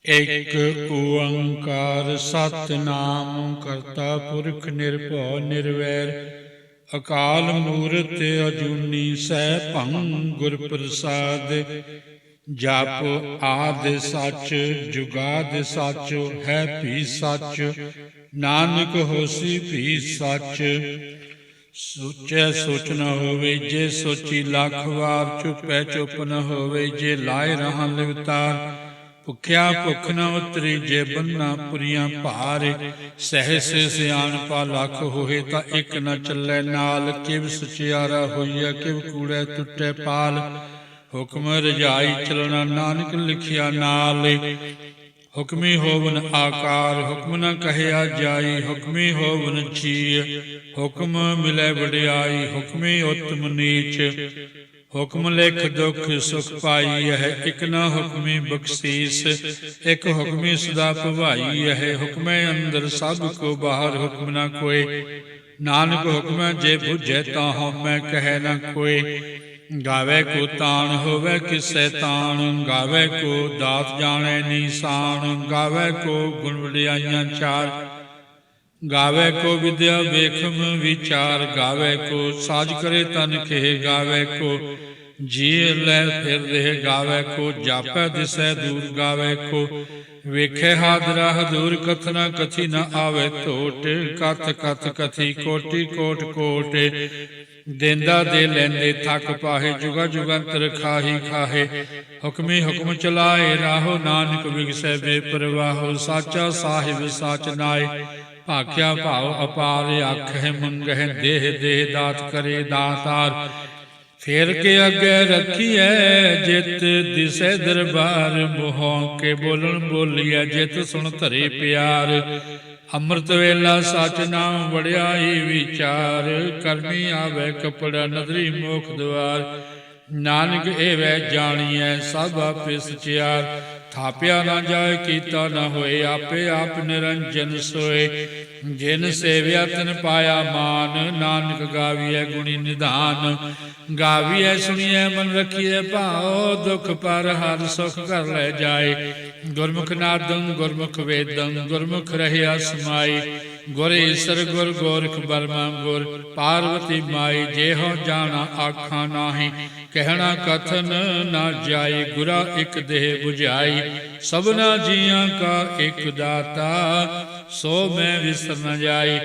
एक ओंकार सतनाम करता पुरख निर्भव निर्वैर अकाल मूरत अजूनी सैभं गुर प्रसाद जप आद सच जुगाद सच है भी सच नानक होसी भी सच सोचै सोच न होवे जे सोची लख वार चुपै चुप न होवे जे लाए रहा लिवतार ਭੁਖਿਆ ਭੁਖ ਨ ਉਤਰੀ ਜੇ ਬੰਨਾ ਪੁਰੀਆਂ ਭਾਰ ਸਹਿਸ ਸਿਆਣਪਾ ਲੱਖ ਹੋਏ ਤਾਂ ਇੱਕ ਨ ਚੱਲੇ ਨਾਲ ਕਿਵ ਸਚਿਆਰਾ ਹੋਈਆ ਕਿਵ ਕੂੜੈ ਟੁੱਟੇ ਪਾਲ ਹੁਕਮ ਰਜਾਈ ਚਲਣਾ ਨਾਨਕ ਲਿਖਿਆ ਨਾਲ ਹੁਕਮੀ ਹੋਵਨ ਆਕਾਰ ਹੁਕਮ ਨ ਕਹਿਆ ਜਾਈ ਹੁਕਮੀ ਹੋਵਨ ਚੀਅ ਹੁਕਮ ਮਿਲੇ ਵਡਿਆਈ ਹੁਕਮੀ ਉਤਮ ਨੀਚ ਹੁਕਮ ਲਿਖ ਦੁਖ ਸੁਖ ਪਾਈ ਹੈ ਇਕ ਨਾ ਹੁਕਮੀ ਬਖਸ਼ੀਸ ਇਕ ਹੁਕਮੀ ਸਦਾ ਭਵਾਈ ਹੈ ਹੁਕਮੇ ਅੰਦਰ ਸਭ ਕੋ ਬਾਹਰ ਹੁਕਮ ਨਾ ਕੋਏ ਨਾਨਕ ਹੁਕਮੈ ਜੇ ਬੁਝੈ ਤਾਂ ਹਉਮੈ ਕਹਿ ਨਾ ਕੋਏ ਗਾਵੇ ਕੋ ਤਾਣ ਹੋਵੇ ਕਿਸੈ ਤਾਣ ਗਾਵੇ ਕੋ ਦਾਤ ਜਾਣੈ ਨੀਸਾਨ ਗਾਵੇ ਕੋ ਗੁਣ ਵਡਿਆਈਆਂ ਚਾਰ ਗਾਵੇ ਕੋ ਵਿਦਿਆ ਵੇਖਮ ਵਿਚਾਰ ਗਾਵੇ ਕੋ ਸਾਜ ਕਰੇ ਤਨ ਖੇ ਗਾਵੇ ਕੋ ਜੀ ਲੈ ਫਿਰ ਰਹੇ ਗਾਵੇ ਕੋ ਜਾਪੈ ਦਿਸੈ ਦੂਰ ਗਾਵੇ ਕੋ ਵੇਖੇ ਹਾਦਰਾ ਹਦੂਰ ਕਥਨਾ ਕਥੀ ਨ ਆਵੇ ਟੋਟ ਕਥ ਕਥ ਕਥੀ ਕੋਟੀ ਕੋਟ ਕੋਟ ਦੇਂਦਾ ਦੇ ਲੈਂਦੇ ਥੱਕ ਪਾਹੇ ਜੁਗਾ ਜੁਗੰਤਰ ਖਾਹੀ ਖਾਹੇ ਹੁਕਮੀ ਹੁਕਮ ਚਲਾਏ ਰਾਹੋ ਨਾਨਕ ਵਿਗਸੈ ਬੇਪਰਵਾਹੋ ਸਾਚਾ ਸਾਹਿਬ ਸਾਚ ਨਾਏ ਭਾਖਿਆ ਭਾਵ ਅਪਾਰ ਆਖਹਿ ਮੰਗਹਿ ਦੇਹ ਦੇਹ ਦਾਤ ਕਰੇ ਦਾਤਾਰ ਫੇਰ ਕੇ ਅੱਗੇ ਰੱਖੀਐ ਜਿਤ ਦਿਸੈ ਦਰਬਾਰ ਮੋਹ ਕੇ ਬੋਲਣ ਬੋਲੀਐ ਜਿਤ ਸੁਣ ਧਰੇ ਪਿਆਰ ਅੰਮ੍ਰਿਤ ਵੇਲਾ ਸਚ ਨਾਮ ਵਡਿਆਈ ਵਿਚਾਰ ਕਰਮੀ ਆਵੇ ਕਪੜਾ ਨਦਰੀ ਮੋਖ ਦੁਆਰ ਨਾਨਕ ਏਵੈ ਜਾਣੀਐ ਸਭ ਆਪੇ ਸਚਿਆਰ ਥਾਪਿਆ ਨਾ ਜਾਏ ਕੀਤਾ ਨਾ ਹੋਏ ਆਪੇ ਆਪ ਨਿਰੰਜਨ ਸੋਏ ਜਿਨ ਸੇਵਿਆ ਤਿਨ ਪਾਇਆ ਮਾਨ ਨਾਨਕ ਗਾਵੀਐ ਗੁਣੀ ਨਿਧਾਨ ਗਾਵੀਐ ਸੁਣੀਐ ਮਨ ਰਖੀਐ ਭਾਉ ਦੁਖ ਪਰ ਹਰ ਸੁਖ ਕਰ ਲੈ ਜਾਏ ਗੁਰਮੁਖ ਨਾਦੰ ਗੁਰਮੁਖ ਵੇਦੰ ਗੁਰਮੁਖ ਰਹਿਆ ਸਮਾਈ ਗੁਰ ਈਸਰ ਗੁਰ ਗੋਰਖ ਬਰਮਾ ਗੁਰ ਪਾਰਵਤੀ ਮਾਈ ਜਿਹੋ ਜਾਣਾ ਆਖਾਂ ਨਾਹੀ ਕਹਿਣਾ ਕਥਨ ਨਾ ਜਾਏ ਗੁਰਾ ਇੱਕ ਦੇਹ 부ਝਾਈ ਸਭਨਾ ਜੀਆਂ ਕਾ ਇੱਕ ਦਾਤਾ ਸੋ ਮੈਂ ਵਿਸਰ ਨ ਜਾਈ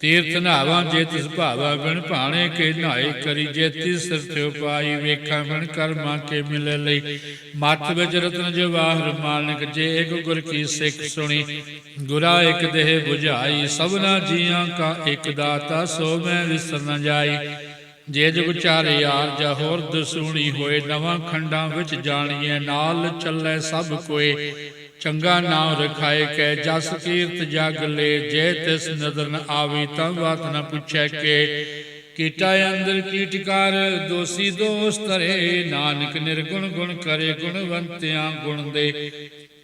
ਤੀਰਥ ਨਹਾਵਾਂ ਜੇ ਤਿਸ ਭਾਵਾ ਬਿਨ ਭਾਣੇ ਕੇ ਨਹਾਏ ਕਰੀ ਜੇ ਤਿਸ ਸਿਰ ਪਾਈ ਵੇਖਾਂ ਬਿਨ ਕਰਮਾਂ ਕੇ ਮਿਲੇ ਲਈ ਮੱਥ ਵਿੱਚ ਰਤਨ ਜਵਾਹਰ ਮਾਨਕ ਜੇ ਇੱਕ ਗੁਰ ਕੀ ਸਿੱਖ ਸੁਣੀ ਗੁਰਾ ਇੱਕ ਦੇਹ 부ਝਾਈ ਸਭਨਾ ਜੀਆਂ ਕਾ ਇੱਕ ਦਾਤਾ ਸੋ ਮੈਂ ਵਿਸਰ ਨ ਜਾਈ ਜੇ ਜੁਗ ਚਾਰੇ ਆਰਜ ਹੋਰ ਦਸੂਣੀ ਹੋਏ ਨਵਾਂ ਖੰਡਾਂ ਵਿੱਚ ਜਾਣੀਏ ਨਾਲ ਚੱਲੇ ਸਭ ਕੋਏ ਚੰਗਾ ਨਾਮ ਰਖਾਏ ਕੈ ਜਸ ਕੀਰਤ ਜਗ ਲੈ ਜੇ ਤਿਸ ਨਦਰ ਨ ਆਵੇ ਤਾਂ ਬਾਤ ਨ ਪੁੱਛੈ ਕੇ ਕੀਟਾ ਅੰਦਰ ਕੀਟਕਾਰ ਦੋਸੀ ਦੋਸ ਧਰੇ ਨਾਨਕ ਨਿਰਗੁਣ ਗੁਣ ਕਰੇ ਗੁਣਵੰਤਿਆਂ ਗੁਣ ਦੇ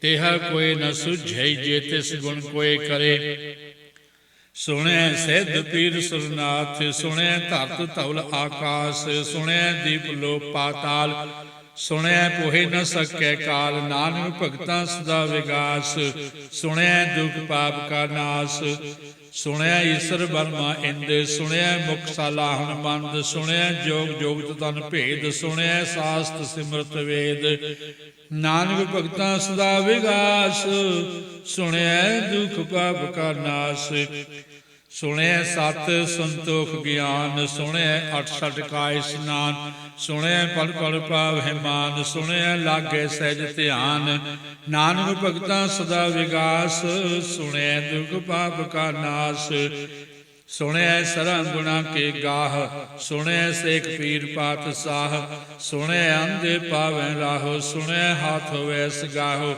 ਤੇਹਾ ਕੋਈ ਨ ਸੁਝੈ ਜੇ ਤਿਸ ਗੁਣ ਕੋਏ ਕਰੇ ਸੁਣਿਆ ਸਿੱਧ ਪੀਰ ਸੁਰਨਾਥ ਸੁਣਿਆ ਧਰਤ ਧਵਲ ਆਕਾਸ ਸੁਣਿਆ ਦੀਪ ਲੋ ਪਾਤਾਲ ਸੁਣਿਆ ਪੋਹੇ ਨ ਸਕੈ ਕਾਲ ਨਾਨਕ ਭਗਤਾਂ ਸਦਾ ਵਿਗਾਸ ਸੁਣਿਆ ਦੁਖ ਪਾਪ ਕਾ ਨਾਸ ਸੁਣਿਆ ਈਸਰ ਬਰਮਾ ਇੰਦ ਸੁਣਿਆ ਮੁਖ ਸਾਲਾਹਣ ਬੰਦ ਸੁਣਿਆ ਜੋਗ ਜੋਗਤ ਤਨ ਭੇਦ ਸੁਣਿਆ ਸਾਸਤ ਸਿਮਰਤ ਵੇਦ ਨਾਨਕ ਭਗਤਾਂ ਸਦਾ ਵਿਗਾਸ ਸੁਣਿਆ ਦੁਖ ਪਾਪ ਕਾ ਨਾਸ ਸੁਣਿਆ ਸਤ ਸੰਤੋਖ ਗਿਆਨ ਸੁਣਿਆ 68 ਕਾ ਇਸ਼ਨਾਨ ਸੁਣਿਆ ਪਲ ਪਲ ਪਾਵਹਿ ਮਾਨ ਸੁਣਿਆ ਲਾਗੇ ਸਹਿਜ ਧਿਆਨ ਨਾਨਕ ਭਗਤਾਂ ਸਦਾ ਵਿਗਾਸ ਸੁਣਿਆ ਦੁਖ ਪਾਪ ਕਾ ਨਾਸ ਸੁਣਿਆ ਸਰੰ ਗੁਣਾ ਕੇ ਗਾਹ ਸੁਣਿਆ ਸੇਖ ਪੀਰ ਪਾਤਸ਼ਾਹ ਸੁਣਿਆ ਅੰਧੇ ਪਾਵੈ ਰਾਹੋ ਸੁਣਿਆ ਹਾਥ ਹੋਵੇ ਸਗਾਹੋ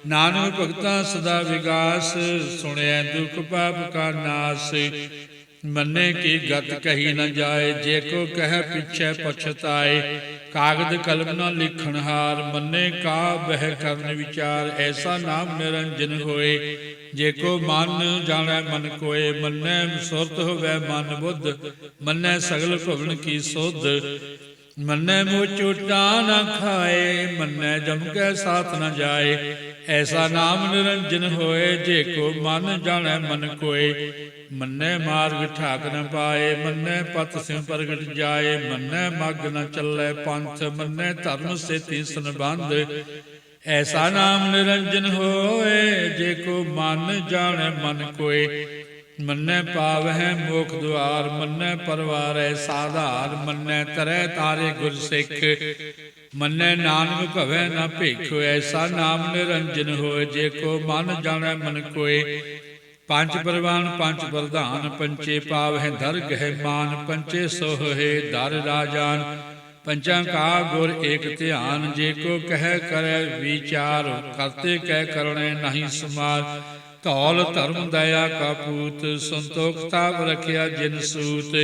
ਨਾਨਕ ਭਗਤਾਂ ਸਦਾ ਵਿਗਾਸ ਸੁਣਿਆ ਦੁਖ ਪਾਪ ਕਾ ਨਾਸ ਮੰਨੇ ਕੀ ਗਤ ਕਹੀ ਨ ਜਾਏ ਜੇ ਕੋ ਕਹਿ ਪਿਛੈ ਪਛਤਾਏ ਕਾਗਦ ਕਲਮ ਨ ਲਿਖਣ ਹਾਰ ਮੰਨੇ ਕਾ ਬਹਿ ਕਰਨ ਵਿਚਾਰ ਐਸਾ ਨਾਮ ਨਿਰੰਜਨ ਹੋਏ ਜੇ ਕੋ ਮਨ ਜਾਣੈ ਮਨ ਕੋਏ ਮੰਨੈ ਸੁਰਤ ਹੋਵੇ ਮਨ ਬੁੱਧ ਮੰਨੈ ਸਗਲ ਭਵਨ ਕੀ ਸੁਧ मन्ने मुँह चोटा न खाए, मन्ने जम के साथ न जाए। ऐसा नाम निरंजन होए, जे को मन जाने मन कोय। मन्ने मार्ग ठाक न पाए, मन्ने पत सिंह प्रगट जाए। मन्ने मग न चले पंथ, मन्ने धर्म से तीसन बंध। ऐसा नाम निरंजन होए, जे को मन जाने मन कोय। मन्ने पावह मोख द्वार, मन्ने परवारै साधार। मन्ने तरह तारे गुर सिख, मन्ने नानक भवै न भिख। ऐसा नाम निरंजन होए, जे को मन जाने मन कोय। पंच परवान पंच प्रधान, पंचे पावह धर गह मान। पंचे सोह है धर राजान, पंचा का गुर एक ध्यान। जे को कह करे विचार, करते कह करणे नहीं समार। धौल धर्म दया का पूत, संतोख ताप रखिया जिन सूत।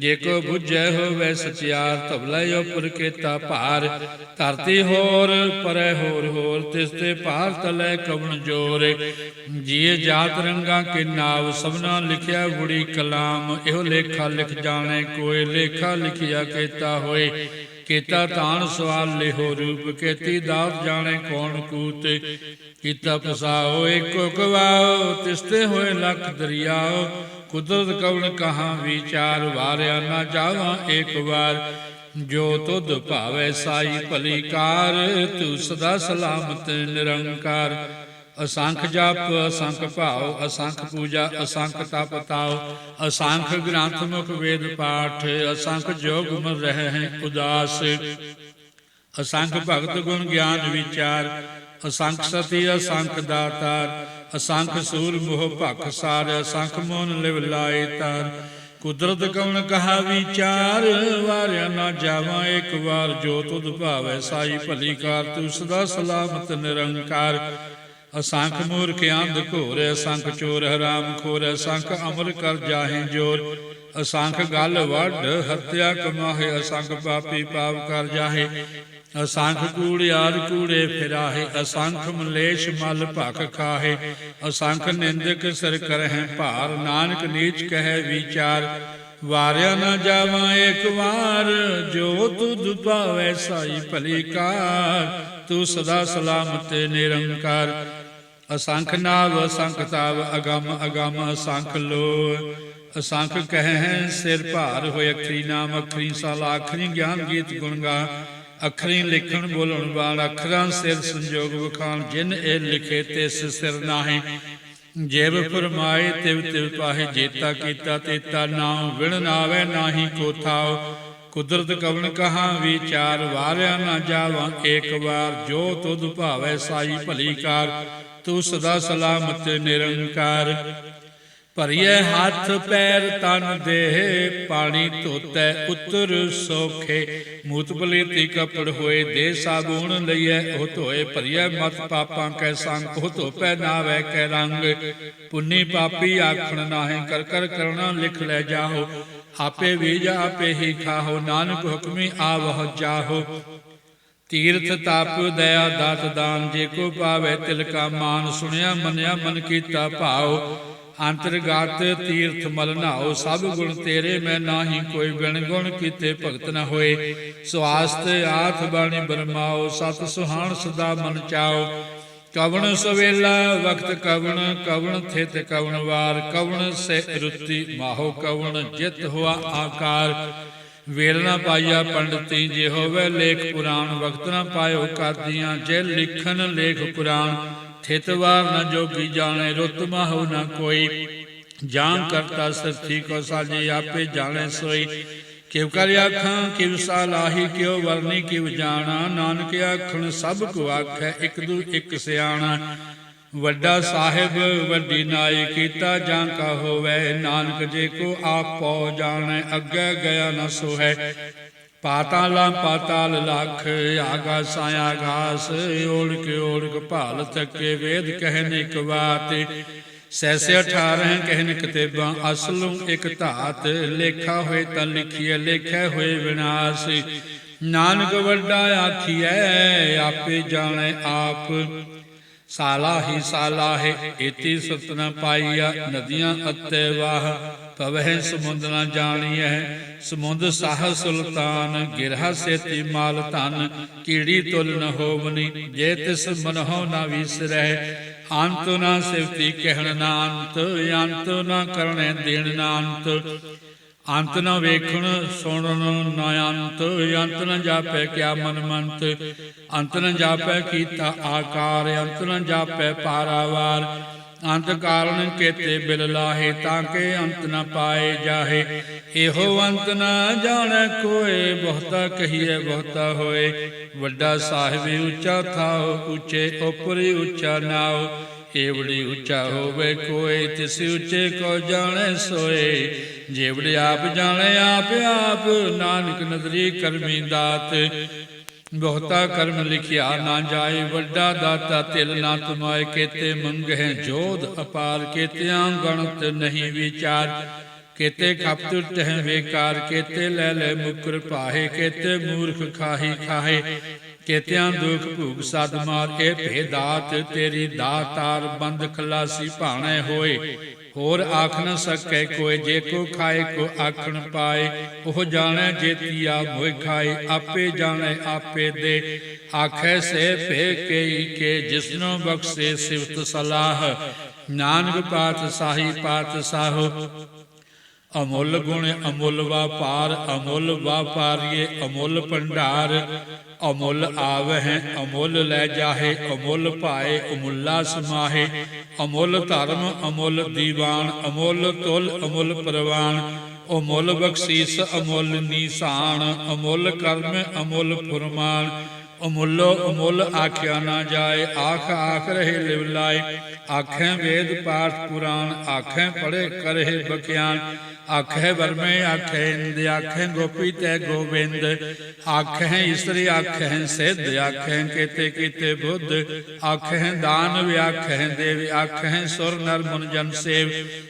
जे को बुझै होवै सचियार, तबलै उपर केता भार। धरती होर परै होर होर, तिसते भार तलै कवन जोर। जिये जात रंगा के नाव, सबना लिखिया बुड़ी कलाम। एहो लेखा लिख जाने कोय, लेखा लिखिया केता होए। केता तान सवाल लेहो रूप, केती दात जाने कौन कूत। कीता फसाओ एको गवाओ, तिसते होए लख दरियाओ। कुदरत कवन कहाँ विचार, वारिया ना जावा एक बार। जो तुध भावै साई भली कार, तू सदा सलामत निरंकार। असंख जप असंख भाव, असंख पूजा असंख तप ताव। असंख ग्रंथ मुख वेद पाठ, असंख जोग मन रह उदास। असंख भगत गुण ज्ञान विचार, असंख सती असंख दातार। असंख सूर मोह भख सार, असंख मोहन लिव लाए तार। कुदरत कवन कहा विचार, वारिया ना जावा एक बार। जो तुध भावै साई भली कार, तू सदा सलामत निरंकार। असंख मूर्ख अंध घोर, असंख चोर हराम खोर। असंख अमर कर जाहे जोर, असंख गल वड हत्या कमाहे। असंख पापी पाप कर जाहे, असंख कूड़ियार कूड़े फिराहे। असंख मलेश मल भख खाहे, असंख निंदक सिर करह भार। नानक नीच कह विचार, वारिया न जावा एक बार। जो तुध भावै साई भली कार, तू सदा सलामत निरंकार। असंख नाव असंख ताव, अगम अगम असंख लो। असंख कह सिर भार होए, अखरी नाम अखरी साला। अखरी ज्ञान गीत गुण गा, अखरी लिखण बोलण वाल। अखरां सिर संजोग वखान, जिन ए लिखे तिस सिर नाहे। जेब फरमाए तिव तिव पाहे, जेता कीता तेता नाम। विण नावै नाही को थाव, कुदरत कवन कहाँ विचार। वारिया ना जावा एक बार, जो तुध भावै साई भली कार। तू सदा सलामत निरंकार। भरिए हाथ पैर तन देह, पानी धोतै उतर सौखे। मूत पलीती कपड़ होए, दे साबुन लईए ओ धोए। भरिए मत पापां कै संग, ओ धोपै नावै कै रंग। पुन्नी पापी आखण नाहे, कर कर करना लिख लै जाहो। आपे बीज आपे ही खाहो, नानक हुक्मी आवह जाहो। तीर्थ तप दया दात दान, जे को पावै तिल का मान। सुनिया मनिया मन कीता भाव, अंतर्गत तीर्थ मल नहाओ। सब गुण तेरे मैं नाही कोई, बिन गुण कीते भगत न होए। स्वास्थ्य आठ बाणी बरमाओ, सत सुहान सदा मन चाओ। कवन सवेला वक्त कवन, कवन थित कवन वार। कवन से रुति माहो, कवन जित हुआ आकार। वेल न पाइया पंडिती, जे होवे लेख पुराण। वक्त न पायो कादियां, जे लिखन लेख पुराण। थितवार न जोगी जाने, रुत माहो न कोई। जान करता सर्थी को साजे, आपे जाने सोई। किव कर आखां किव सालाही, क्यों वरनी किव जाना। नानक आखण सब को आखै, इक दू इक सियाणा। वड्डा साहिब वड्डी नाई, कीता जां का होवै। नानक जे को आप पौ जाने, अग्गै गया न सोहै। पाताला पाताल लख, आगासा आगास। ओढ़ के भाल थके, वेद कहन एक बात। सैसे 18 कहन कितेबां, असलू एक धात। लेखा होए तां लिखिए, लेखै होए विनाश। नानक वड्डा आखिए, आपे जाने आप। साला ही साला है, एती सत न पाइया। नदियां अते वाह, ਪਵਹਿ ਸਮੁੰਦ ਨ ਜਾਣੀਐ। ਸਮੁੰਦ ਸਾਹ ਸੁਲਤਾਨ ਗਿਰਹਾ ਸੇਤੀ ਮਾਲ ਧਨ। ਕੀੜੀ ਤੁਲ ਨ ਹੋਵਨੀ ਜੇ ਤਿਸ ਮਨਹੁ ਨ ਵੀਸਰੈ। ਅੰਤ ਨ ਸਿਵਤੀ ਕਹਿਣ ਨ ਅੰਤ, ਅੰਤ ਨ ਕਰਣੈ ਦੇਣ ਨ ਅੰਤ। ਅੰਤ ਨ ਵੇਖਣ ਸੁਣਨ ਨ ਅੰਤ, ਅੰਤ ਨ ਜਾਪੈ ਕਿਆ ਮਨ ਮੰਤ। ਅੰਤ ਨ ਜਾਪੈ ਕੀਤਾ ਆਕਾਰ, ਅੰਤ ਨ ਜਾਪੈ ਪਾਰਾਵਾਰ। ਅੰਤ ਕਾਰਨ ਕੇਤੇ ਬਿਲ ਲਾਹੇ, ਤਾਂ ਕਿ ਅੰਤ ਨ ਪਾਏ ਜਾਹੇ। ਇਹੋ ਅੰਤ ਨ ਜਾਣੈ ਕੋਇ, ਬਹੁਤਾ ਕਹੀਐ ਬਹੁਤਾ ਹੋਏ। ਵੱਡਾ ਸਾਹਿਬ ਉੱਚਾ ਥਾਉ, ਉੱਚੇ ਉਪਰਿ ਉੱਚਾ ਨਾਉ। ਏਵੜੀ ਉੱਚਾ ਹੋਵੇ ਕੋਇ, ਤਿਸ ਉੱਚੇ ਕੋ ਜਾਣੈ ਸੋਏ। ਜੇਵੜੇ ਆਪ ਜਾਣੈ ਆਪ ਆਪ, ਨਾਨਕ ਨਦਰੀ ਕਰਮੀ ਦਾਤ। ਬਹੁਤਾ ਕਰਮ ਲਿਖਿਆ ਨਾ ਜਾਏ, ਵੱਡਾ ਦਾਤਾ ਤਿਲ ਨਾ ਤੁਮਾਏ। ਕੇਤੇ ਮੰਗਹਿ ਜੋਧ ਅਪਾਰ, ਕੇਤਿਆਂ ਗਣਤ ਨਹੀਂ ਵਿਚਾਰ। ਕੇਤੇ ਖਪ ਟੁਟਹਿ ਬੇਕਾਰ, ਕੇਤੇ ਲੈ ਲੈ ਮੁਕਰ ਪਾਹੇ। ਕੇਤੇ ਮੂਰਖ ਖਾਹੀ ਖਾਹੇ, ਕੇਤਿਆਂ ਦੁਖ ਭੂਖ ਸਦ ਮਾਰ। ਇਹ ਭੇਦਾਤ ਤੇਰੀ ਦਾਤਾਰ, ਬੰਦ ਖਲਾਸੀ ਭਾਣੈ ਹੋਏ। ਹੋਰ ਆਖ ਨ ਸਕੈ ਕੋਇ, ਜੇ ਕੋ ਖਾਏ ਕੋ ਆਖਣ ਪਾਏ। ਉਹ ਜਾਣੈ ਜੇਤੀਆ ਮੋਇ ਖਾਏ, ਆਪੇ ਜਾਣੈ ਆਪੇ ਦੇ। ਆਖੈ ਸੇ ਭੇ ਕਈ ਕੇ, ਜਿਸਨੋ ਬਖਸ਼ੇ ਸਿਵਤ ਸਲਾਹ। ਨਾਨਕ ਪਾਤ ਸਾਹੀ ਪਾਤ ਸਾਹੋ। ਅਮੁੱਲ ਗੁਣ ਅਮੁੱਲ ਵਾਪਾਰ, ਅਮੁੱਲ ਵਾਪਾਰੀਏ ਅਮੁੱਲ ਭੰਡਾਰ। ਅਮੁੱਲ ਆਵਹਿ ਅਮੁੱਲ ਲੈ ਜਾਹੇ, ਅਮੁੱਲ ਭਾਏ ਅਮੁੱਲਾ ਸਮਾਹੇ। ਅਮੁੱਲ ਧਰਮ ਅਮੁੱਲ ਦੀਵਾਨ, ਅਮੁੱਲ ਤੁਲ ਅਮੁੱਲ ਪ੍ਰਵਾਨ। ਅਮੁੱਲ ਬਖਸ਼ੀਸ ਅਮੁੱਲ ਨੀਸਾਨ, ਅਮੁੱਲ ਕਰਮ ਅਮੁੱਲ ਫੁਰਮਾਨ। ਅਮੁੱਲੋ ਅਮੁੱਲ ਆਖਿਆ ਨਾ ਜਾਏ, ਆਖ ਆਖ ਰਹੇ ਲਿਵ ਲਾਏ। ਆਖੈ ਵੇਦ ਪਾਠ ਪੁਰਾਣ, ਆਖੈ ਪੜ੍ਹੇ ਕਰਹਿ ਬਖਿਆਨ। ਆਖੈ ਵਰਮੈ ਆਖੈ ਇੰਦ, ਆਖੈ ਗੋਪੀ ਤੈ ਗੋਬਿੰਦ। ਆਖੈ ਇਸਤਰੀ ਆਖੈ ਸਿੱਧ, ਆਖੈ ਕੇਤੇ ਕੀਤੇ ਬੁੱਧ। ਆਖੈ ਦਾਨਵ ਆਖੈ ਦੇਵ, ਆਖੈ ਸੁਰ ਨਰ ਮੁਨ ਜਨ ਸੇਵ।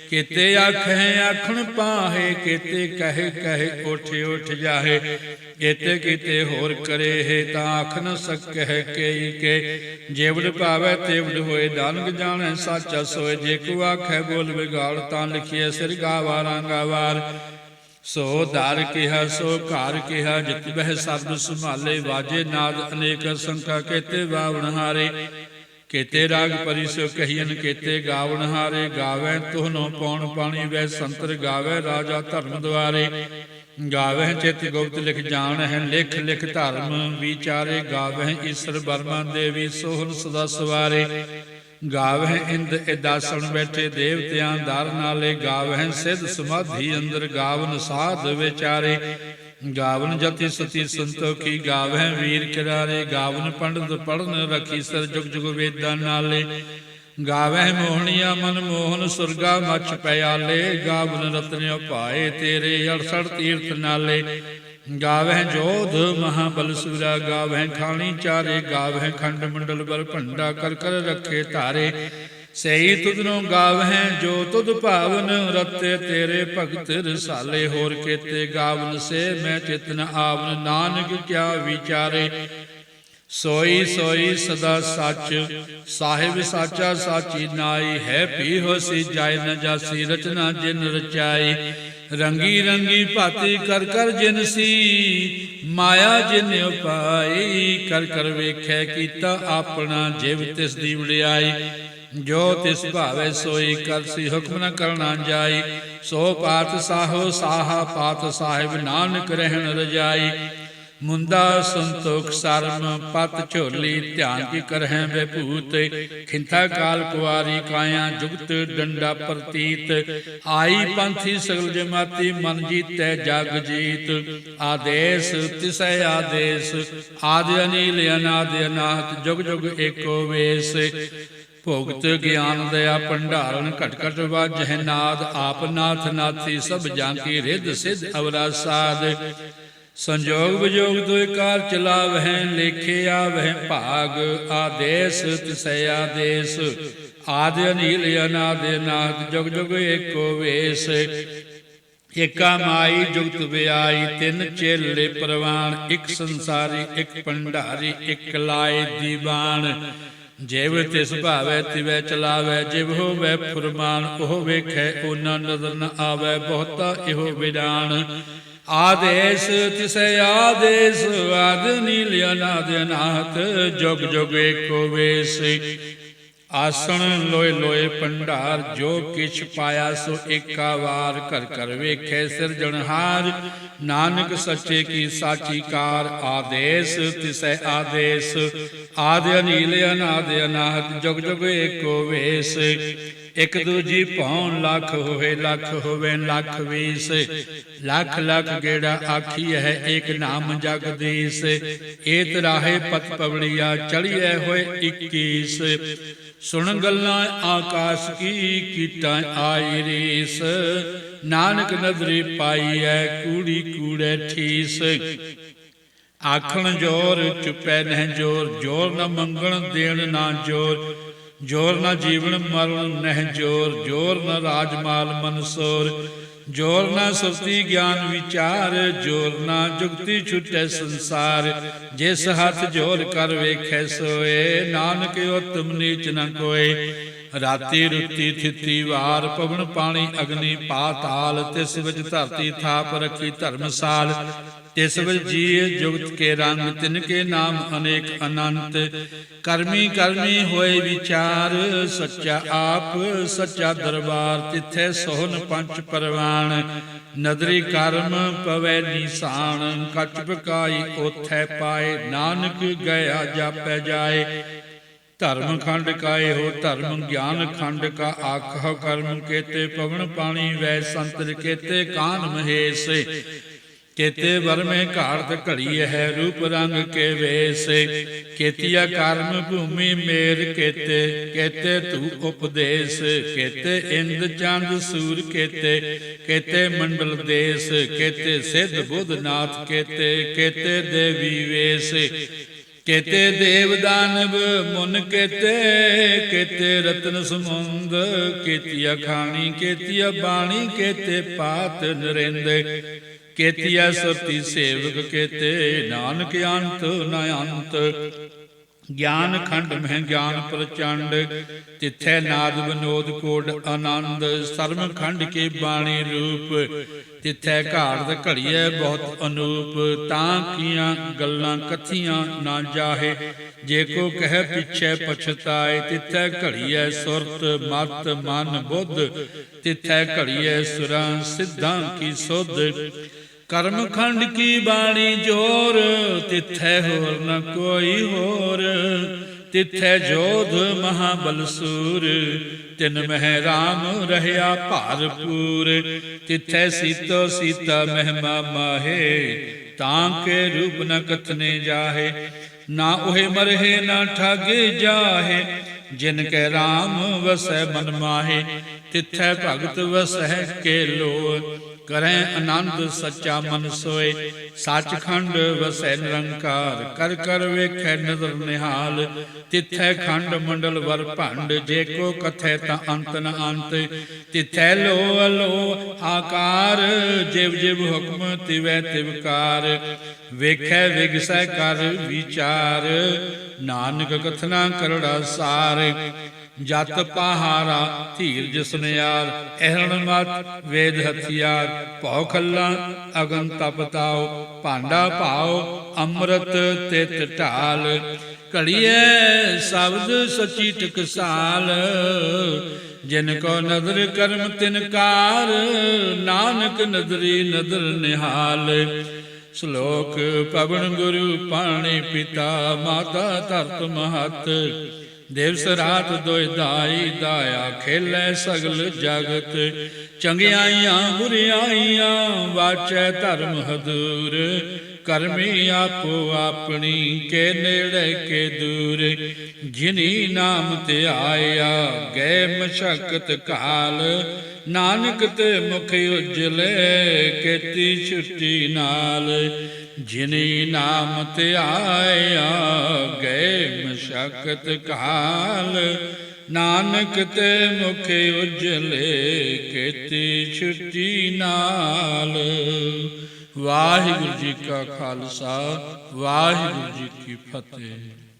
ਕੇਤੇ ਆਖੈ ਆਖਣ ਪਾਹੇ, ਕੇਤੇ ਕਹੇ ਕਹੇ ਉਠ ਉਠ ਜਾਹੇ। ਕੇਤੇ ਕੀਤੇ ਹੋਰ ਕਰੇ ਹੈ, ਤਾਂ ਆਖ ਨ ਸਕਹਿ ਕੇਈ ਕੇ। ਜੇਵੜ ਭਾਵੈ ਤੇਵੜ ਹੋਏ, ਨਾਨਕ ਜਾਣੈ ਸਾਚਾ ਸੋਏ। ਜੇ ਕੋ ਆਖੈ ਬੋਲ ਵਿਗਾੜ, ਤਾਂ ਲਿਖੀਐ ਸਿਰ ਗਾਵਾ ਰਾਂਗਾਵਾਰ। ਸੋ ਦਰ ਕਿਹਾ ਸੋ ਘਰ ਕਿਹਾ, ਜਿਤ ਬਹਿ ਸ਼ਬਦ ਸੰਭਾਲੇ। ਵਾਜੇ ਨਾਦ ਅਨੇਕ ਸੰਖਾ, ਕੇਤੇ ਵਾਵਣ ਹਾਰੇ। ਕੇਤੇ ਰਾਗ ਪਰੀ ਸੋ ਕਹੀਨ, ਕੇਤੇ ਗਾਵਣ ਹਾਰੇ। ਗਾਵੈ ਤੁਹਨੋ ਪੌਣ ਪਾਣੀ ਵੈ, ਸੰਤਰ ਗਾਵੈ ਰਾਜਾ ਧਰਮ ਦੁਆਰੇ। ਗਾਵਹਿ ਚਿਤ ਗੁਪਤ ਲਿਖ ਜਾਣਹਿ, ਲਿਖ ਲਿਖ ਧਰਮ ਵਿਚਾਰੇ। ਗਾਵਹਿ ਈਸ਼ਰ ਬਰਮਾ ਦੇਵੀ, ਸੋਹਣ ਸਦਾ ਸਵਾਰੇ। ਗਾਵਹਿ ਇੰਦ ਇਦਾਸਣ ਬੈਠੇ, ਦੇਵਤਿਆਂ ਦਰ ਨਾਲੇ। ਗਾਵਹਿ ਸਿੱਧ ਸਮਾਧੀ ਅੰਦਰ, ਗਾਵਨ ਸਾਧ ਵਿਚਾਰੇ। ਗਾਵਨ ਜਤੀ ਸਤੀ ਸੰਤੋਖੀ, ਗਾਵਹਿ ਵੀਰ ਕਿਰਾਰੇ। ਗਾਵਨ ਪੰਡਤ ਪੜਨ ਰਖੀ, ਸਰ ਜੁਗ ਜੁਗ ਵੇਦਾਂ ਨਾਲੇ। ਗਾਵਹਿ ਮੋਹਣੀਆ ਮਨ ਮੋਹਨ, ਸੁਰਗਾ ਮਛ ਪਿਆਲੇ। ਗਾਵਨ ਰਤਨਿ ਭਾਏ, ਤੇਰੇ 68 ਤੀਰਥ ਨਾਲੇ। ਗਾਵਹਿ ਜੋਧ ਮਹਾਬਲ ਸੂਰਾ, ਗਾਵਹਿ ਖਾਣੀ ਚਾਰੇ। ਗਾਵਹਿ ਖੰਡ ਮੰਡਲ ਬਲ ਭੰਡਾ, ਕਰ ਕਰ ਰੱਖੇ ਧਾਰੇ। ਸਹੀ ਤੁਧਨੋਂ ਗਾਵਹਿ ਜੋ ਤੁਧ ਭਾਵਨ, ਰਤੇ ਤੇਰੇ ਭਗਤ ਰਸਾਲੇ। ਹੋਰ ਕੇਤੇ ਗਾਵਨ ਸੇ ਮੈਂ ਚਿਤਨ ਆਵਨ, ਨਾਨਕ ਕਿਆ ਵਿਚਾਰੇ। ਸੋਈ ਸੋਈ ਸਦਾ ਸੱਚ, ਸਾਹਿਬ ਸਾਚਾ ਸਾਚੀ ਨਾਈ। ਹੈ ਭੀ ਹੋਸੀ ਜਾਇ ਨ ਜਾਸੀ, ਰਚਨਾ ਜਿਨ ਰਚਾਈ। ਰੰਗੀ ਰੰਗੀ ਭਾਤੀ ਕਰ ਕਰ ਜਿਨਸੀ, ਮਾਇਆ ਜਿਨ ਉਪਾਈ। ਕਰ ਕਰ ਵੇਖੈ ਕੀਤਾ ਆਪਣਾ, ਜਿਵ ਤਿਸ ਦੀ ਵਡਿਆਈ। ਜੋ ਤਿਸ ਭਾਵੈ ਸੋਈ ਕਰਸੀ, ਹੁਕਮ ਨ ਕਰਨਾ ਜਾਈ। ਸੋ ਪਾਤ ਸਾਹੋ ਸਾਹਾ ਪਾਤ ਸਾਹਿਬ, ਨਾਨਕ ਰਹਿਣ ਰਜਾਈ। ਮੁੰਦਾ ਸੰਤੋਖ ਸਰਮ ਪਤ ਝੋਲੀ, ਧਿਆਨ ਕੀ ਕਰਹਿ ਬੈਭੂਤ। ਖਿੰਥਾ ਕਾਲ ਕੁਆਰੀ ਕਾਇਆ, ਜੁਗਤ ਡੰਡਾ ਪ੍ਰਤੀਤ। ਆਈ ਪੰਥੀ ਸਗਲ ਜਮਾਤੀ, ਮਨ ਜੀਤੈ ਜਗ ਜੀਤ। ਆਦੇਸ ਤਿਸੈ ਆਦੇਸ, ਆਦਿ ਅਨੀਲ ਅਨਾਦ ਅਨਾਹਤ। ਜੁਗ ਜੁਗ ਏਕੋ ਵੇਸ। ਭੋਗਤ ਗਿਆਨ ਦਇਆ ਭੰਡਾਰਨ, ਘਟ ਘਟ ਵਾਜਹਿ ਨਾਦ। ਆਪ ਨਾਥ ਨਾਥੀ ਸਭ ਜਾਂ ਕੀ, ਰਿੱਧ ਸਿੱਧ ਅਵਰਾ ਸਾਧ। ਸੰਜੋਗ ਵਿਜੋਗ ਦੁਇ ਕਾਰ ਚਲਾਵਹਿ, ਲੇਖੇ ਆਵਹਿ ਭਾਗ। ਆਦੇਸ ਤਿਸੈ ਆਦੇਸ, ਆਦਿ ਅਨੀਲ ਅਨਾਦ ਅਨਾਹਤ। ਜੁਗ ਜੁਗ ਏਕੋ ਵੇਸ। ਏਕਾ ਮਾਈ ਜੁਗਤ ਵਿਆਈ, ਤਿੰਨ ਚੇਲੇ ਪ੍ਰਵਾਨ। ਇੱਕ ਸੰਸਾਰੀ ਇੱਕ ਭੰਡਾਰੀ, ਇੱਕ ਲਾਏ ਦੀਵਾਨ। ਜਿਵ ਤਿਸ ਭਾਵੈ ਤਿਵੈ ਚਲਾਵੈ, ਜਿਵ ਹੋਵੈ ਫੁਰਮਾਨ ਉਹ ਵੇਖੈ, ਓਨਾ ਨਜ਼ਰ ਨ ਆਵੈ, ਬਹੁਤਾ ਇਹੋ ਵਿਡਾਣ। ਆਦੇਸ ਤਿਸੈ ਆਦੇਸ, ਆਦ ਨੀਲ ਅਨਾਦ ਅਨਾਹਤ, ਜੁਗ ਜੁਗ ਏਕੋ ਵੇਸ। ਆਸਣ ਲੋਏ ਲੋਏ ਭੰਡਾਰ, ਜੋ ਕਿਛ ਪਾਇਆ ਸੋ ਏਕਾ ਵਾਰ। ਘਰ ਘਰ ਵੇਖੈ ਸਿਰਜਣਹਾਰ, ਨਾਨਕ ਸੱਚੇ ਕੀ ਸਾਚੀ ਕਾਰ। ਆਦੇਸ ਤਿਸੈ ਆਦੇਸ, ਆਦਿ ਅਨੀਲ ਅਨਾਦ ਅਨਾਹਤ, ਜੁਗ ਜੁਗ ਏਕੋ ਵੇਸ। ਇਕ ਦੂਜੀ ਭਉ ਲੱਖ ਹੋਵੇ, ਲੱਖ ਹੋਵੇ ਲੱਖ ਵੀਸ। ਲੱਖ ਲੱਖ ਗੇੜਾ ਆਖੀ ਹੈ, ਏਕ ਨਾਮ ਜਗਦੀਸ਼। ਏਤ ਰਾਹੇ ਪਤ ਪਵੜੀਆ, ਚੜੀਐ ਹੋਏ 21। ਸੁਣ ਗੱਲਾਂ ਆਕਾਸ਼ ਕੀ, ਕੀਟਾਂ ਆਈ ਰੀਸ। ਨਾਨਕ ਨਦਰੀ ਪਾਈਐ, ਕੂੜੀ ਕੂੜੈ ਠੀਸ। ਆਖਣ ਜੋਰ ਚੁੱਪੈ ਨਹਿ ਜੋਰ, ਜੋਰ ਨ ਮੰਗਣ ਦੇਣ ਨਾ ਜੋਰ। ਜੋਰ ਨ ਜੀਵਨ ਮਰਨ ਨਹਿ ਜੋਰ, ਜੋਰ ਨ ਰਾਜਮਾਲ ਮਨਸੋਰ। ਜੋਰ ਨ ਸੁਰਤੀ ਗਿਆਨ ਵਿਚਾਰ, ਜੋਰ ਨ ਜੁਗਤੀ ਛੁਟੈ ਸੰਸਾਰ। ਜਿਸ ਹੱਥ ਜੋਰ ਕਰ ਵੇਖੈ ਸੋਏ, ਨਾਨਕ ਉਤਮ ਨੀਚ ਨ ਕੋਏ। ਰਾਤੀ ਰੁੱਤੀ ਥਿਤੀ ਵਾਰ, ਪਵਨ ਪਾਣੀ ਅਗਨੀ ਪਾਤਾਲ। ਤਿਸ ਵਿੱਚ ਧਰਤੀ ਥਾਪ ਰੱਖੀ ਧਰਮਸਾਲ। ਤਿਸ ਵਿੱਚ ਜੀਅ ਜੁਗਤ ਕੇ ਰੰਗ, ਤਿਨ ਕੇ ਨਾਮ ਅਨੇਕ ਅਨੰਤ। ਕਰਮੀ ਕਰਮੀ ਹੋਏ ਵਿਚਾਰ, ਸੱਚਾ ਆਪ ਸੱਚਾ ਦਰਬਾਰ। ਤਿੱਥੈ ਸੋਹਨ ਪੰਚ ਪਰਵਾਣ, ਨਦਰੀ ਕਰਮ ਪਵੈ ਨੀਸਾਨ। ਕੱਚ ਪਕਾਈ ਓਥੈ ਪਾਏ, ਨਾਨਕ ਗਿਆ ਜਾਪੈ ਜਾਏ। ਧਰਮ ਖੰਡ ਕਾਏ ਹੋ ਧਰਮ, ਗਿਆਨ ਖੰਡ ਕਾ ਆਖੋ ਕਰਮ। ਕੇਤੇ ਪਵਨ ਪਾਣੀ ਵੈ ਸੰਤਰ, ਕੇਤੇ ਕਾਨ ਮਹੇਸ਼। ਕੇਤੇ ਵਰਮੇ ਘਾੜਤ ਘੜੀ ਹੈ, ਰੂਪ ਰੰਗ ਕੇ ਵੇਸ। ਕੇਤੀਆ ਕਰਮ ਭੂਮੀ ਮੇਰ, ਕੇਤੇ ਕੇਤੇ ਤੂ ਉਪਦੇਸ। ਕੇਤੇ ਇੰਦ ਚੰਦ ਸੂਰ, ਕੇਤੇ ਕੇਤੇ ਮੰਡਲ ਦੇਸ। ਕੇਤੇ ਸਿੱਧ ਬੁੱਧ ਨਾਥ, ਕੇਤੇ ਕੇਤੇ ਦੇਵੀ ਵੇਸ। ਕੇਤੇ ਦੇਵ ਦਾਨਵ ਮੁਨ, ਕੇਤੇ ਕੇਤੇ ਰਤਨ ਸਮੁੰਦ। ਕੇਤੀਆ ਖਾਣੀ ਕੇਤੀਆ ਬਾਣੀ, ਕੇਤੇ ਪਾਤ ਨਰਿੰਦ। ਕੇਤੀਆ ਸੁਰਤੀ ਸੇਵਕ, ਕੇਤੇ ਨਾਨਕ ਅੰਤ ਨ ਅੰਤ। ਗਿਆਨ ਖੰਡ ਮਹਿ ਗਿਆਨ ਪ੍ਰਚੰਡ, ਤਿੱਥੈ ਨਾਦ ਵਿਨੋਦ ਕੋਡ ਆਨੰਦ। ਸਰਮ ਖੰਡ ਕੀ ਬਾਣੀ ਰੂਪ, ਤਿੱਥੈ ਘਾੜਤ ਘੜੀਐ ਬਹੁਤ ਅਨੂਪ। ਤਾਂ ਕੀਆਂ ਗੱਲਾਂ ਕਥੀਆਂ ਨਾ ਜਾਹੇ, ਜੇ ਕੋ ਕਹਿ ਪਿਛੈ ਪਛਤਾਏ। ਤਿੱਥੈ ਘੜੀਐ ਸੁਰਤ ਮਤ ਮਨ ਬੁੱਧ, ਤਿੱਥੈ ਘੜੀਐ ਸੁਰਾਂ ਸਿੱਧਾਂ ਕੀ ਸੁਧ। ਕਰਮ ਖੰਡ ਕੀ ਬਾਣੀ ਜੋਰ, ਤਿੱਥੈ ਹੋਰ ਨ ਕੋਈ ਹੋਰ। ਤਿੱਥੈ ਜੋਧ ਮਹਾਬਲ ਸੂਰ, ਤਿਨ ਮਹਿ ਰਾਮ ਰਹਿਆ ਭਾਰਪੂਰ। ਤਿੱਥੈ ਸੀਤੋ ਸੀਤਾ ਮਹਿਮਾ ਮਾਹੇ, ਤਾਂ ਕੇ ਰੂਪ ਨ ਕਥਨੇ ਜਾਹੇ। ਨਾ ਉਹੇ ਮਰਹੇ ਨਾ ਠਾਗੇ ਜਾਹੇ, ਜਿਨ ਕੈ ਰਾਮ ਵਸੈ ਮਨ ਮਾਹੇ। ਤਿੱਥੈ ਭਗਤ ਵਸੈ ਕੇ ਲੋਅ, ਕਰੈ ਆਨੰਦ ਸੱਚਾ ਮਨ ਸੋਏ। ਸੱਚਖੰਡ ਵਸੈ ਨਿਰੰਕਾਰ, ਕਰ ਕਰ ਵੇਖੈ ਨਦਰ ਨਿਹਾਲ। ਤਿੱਥੈ ਖੰਡ ਮੰਡਲ ਵਰ ਭੰਡ, ਜੇ ਕੋ ਕਥੈ ਤਾਂ ਅੰਤ ਨ ਅੰਤ। ਤਿੱਥੈ ਲੋ ਅਲੋ ਆਕਾਰ, ਜਿਵ ਜਿਵ ਹੁਕਮ ਤਿਵੈ ਤਿਵਕਾਰ। ਵੇਖੈ ਵਿਗਸੈ ਕਰ ਵਿਚਾਰ, ਨਾਨਕ ਕਥਨਾ ਕਰੜਾ ਸਾਰ। ਜਤ ਪਹਾਰਾ ਧੀਰਜ ਸੁਨਿਆਰ, ਐਹਣ ਮਤ ਵੇਦ ਹਥਿਆਰ। ਭਉ ਖੱਲਾ ਅਗਨ ਤਪ ਤਾਉ, ਭਾਂਡਾ ਭਾਉ ਅੰਮ੍ਰਿਤ ਤਿਤ ਢਾਲ। ਘੜੀਐ ਸ਼ਬਦ ਸਚੀ ਟਕਸਾਲ, ਜਿਨ ਕੋ ਨਦਰ ਕਰਮ ਤਿਨ ਕਾਰ। ਨਾਨਕ ਨਦਰੀ ਨਦਰ ਨਿਹਾਲ। ਸ਼ਲੋਕ ਪਵਨ ਗੁਰੂ ਪਾਣੀ ਪਿਤਾ, ਮਾਤਾ ਧਰਤ ਮਹਤ। ਦਿਵਸ ਰਾਤ ਦੋਇ ਦਾਈ, ਦਾਇਆ ਖੇਲੈ ਸਗਲ ਜਗਤ। ਚੰਗਿਆਈਆਂ ਬੁਰਿਆਈਆਂ ਵਾਚੈ ਧਰਮ ਹਦੂਰ। ਕਰਮੀ ਆਪੋ ਆਪਣੀ, ਕੇ ਨੇੜੇ ਕੇ ਦੂਰ। ਜਿਨੀ ਨਾਮ ਤੇ ਆਇਆ, ਗਏ ਮਸ਼ਕਤ ਕਾਲ। ਨਾਨਕ ਤੇ ਮੁਖ ਉਜਲੇ, ਕੀਤੀ ਛੁੱਟੀ ਨਾਲ। ਜਿਨੀ ਨਾਮ ਤੇ ਆਇਆ, ਗਏ ਮਸ਼ਕਤ ਕਾਲ। ਨਾਨਕ ਤੇ ਮੁਖ ਉਜਲੇ, ਕੀਤੀ ਛੁੱਟੀ ਨਾਲ। ਵਾਹਿਗੁਰੂ ਜੀ ਕਾ ਖਾਲਸਾ, ਵਾਹਿਗੁਰੂ ਜੀ ਕੀ ਫਤਿਹ।